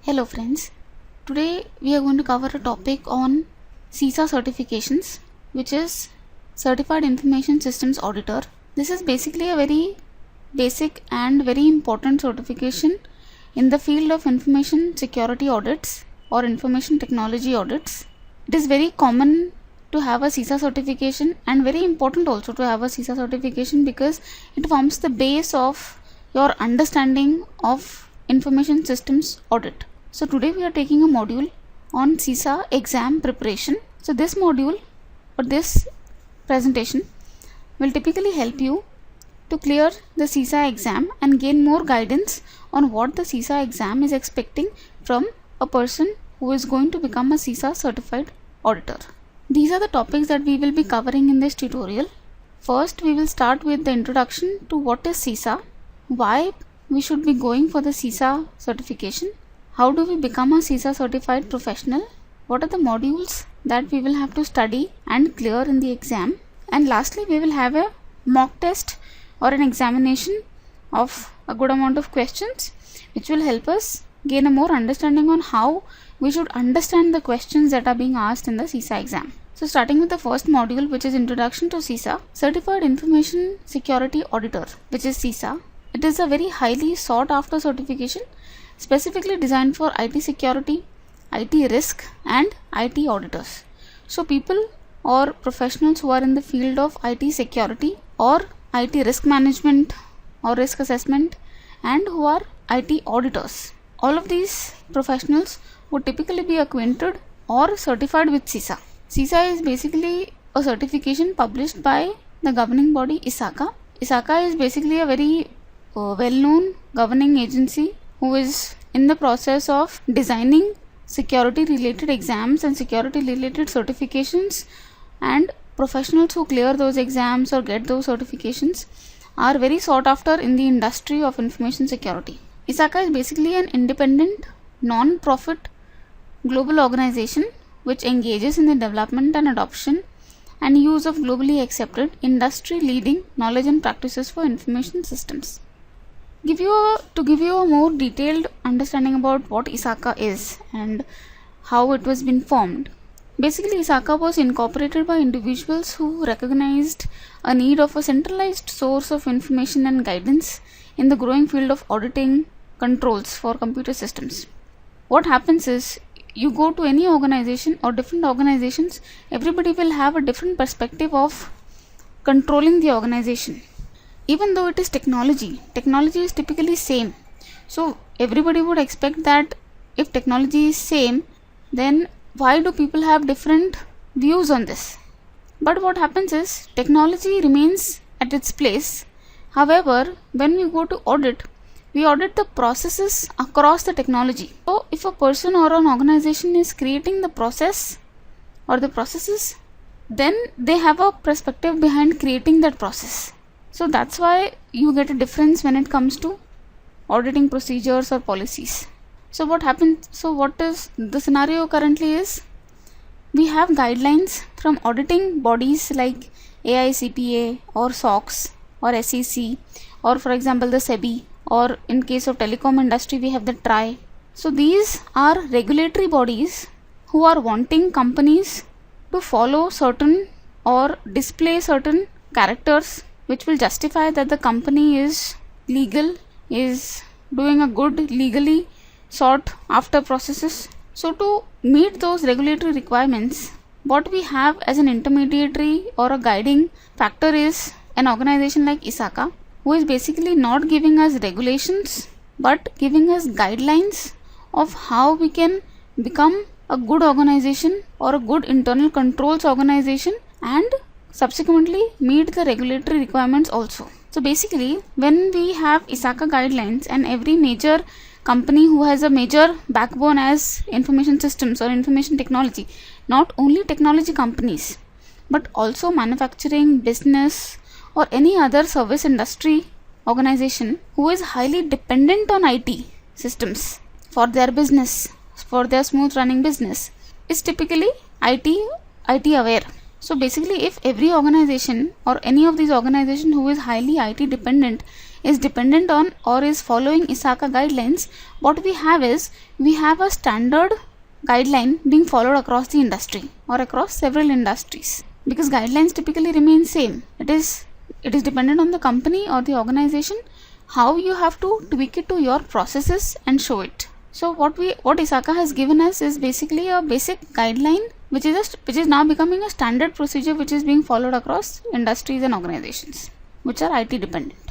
Hello friends, today we are going to cover a topic on CISA certifications, which is Certified Information Systems Auditor. This is basically a very basic and very important certification in the field of information security audits or information technology audits. It is very common to have a CISA certification and very important also to have a CISA certification because it forms the base of your understanding of information systems audit. So today we are taking a module on CISA exam preparation. So this module or this presentation will typically help you to clear the CISA exam and gain more guidance on what the CISA exam is expecting from a person who is going to become a CISA certified auditor. These are the topics that we will be covering in this tutorial. First, we will start with the introduction to what is CISA, why we should be going for the CISA certification, how do we become a CISA certified professional, what are the modules that we will have to study and clear in the exam, and lastly we will have a mock test or an examination of a good amount of questions which will help us gain a more understanding on how we should understand the questions that are being asked in the CISA exam. So starting with the first module, which is Introduction to CISA, Certified Information Security Auditor, which is CISA. It is a very highly sought after certification specifically designed for IT security, IT risk and IT auditors. So people or professionals who are in the field of IT security or IT risk management or risk assessment and who are IT auditors. All of these professionals would typically be acquainted or certified with CISA. CISA is basically a certification published by the governing body ISACA. ISACA is basically a very well-known governing agency who is in the process of designing security related exams and security related certifications, and professionals who clear those exams or get those certifications are very sought after in the industry of information security. ISACA is basically an independent, non-profit global organization which engages in the development and adoption and use of globally accepted industry leading knowledge and practices for information systems. To give you a more detailed understanding about what ISACA is and how it was been formed. Basically, ISACA was incorporated by individuals who recognized a need of a centralized source of information and guidance in the growing field of auditing controls for computer systems. What happens is, you go to any organization or different organizations, everybody will have a different perspective of controlling the organization. Even though it is technology is typically same. So everybody would expect that if technology is same, then why do people have different views on this? But what happens is, technology remains at its place. However, when we go to audit, we audit the processes across the technology. So if a person or an organization is creating the process or the processes, then they have a perspective behind creating that process. So that's why you get a difference when it comes to auditing procedures or policies. So what happens? So what is the scenario currently is, we have guidelines from auditing bodies like AICPA or SOX or SEC or for example the SEBI, or in case of telecom industry we have the TRAI. So these are regulatory bodies who are wanting companies to follow certain or display certain characters which will justify that the company is legal, is doing a good legally sought after processes. So to meet those regulatory requirements, what we have as an intermediary or a guiding factor is an organization like ISACA, who is basically not giving us regulations but giving us guidelines of how we can become a good organization or a good internal controls organization and subsequently meet the regulatory requirements also. So basically, when we have ISACA guidelines and every major company who has a major backbone as information systems or information technology, not only technology companies but also manufacturing, business or any other service industry organization who is highly dependent on IT systems for their business, for their smooth running business, is typically IT aware. So basically, if every organization or any of these organizations who is highly IT dependent is dependent on or is following ISACA guidelines, what we have is we have a standard guideline being followed across the industry or across several industries, because guidelines typically remain same. It is dependent on the company or the organization how you have to tweak it to your processes and show it. So what ISACA has given us is basically a basic guideline which is now becoming a standard procedure which is being followed across industries and organizations which are IT dependent.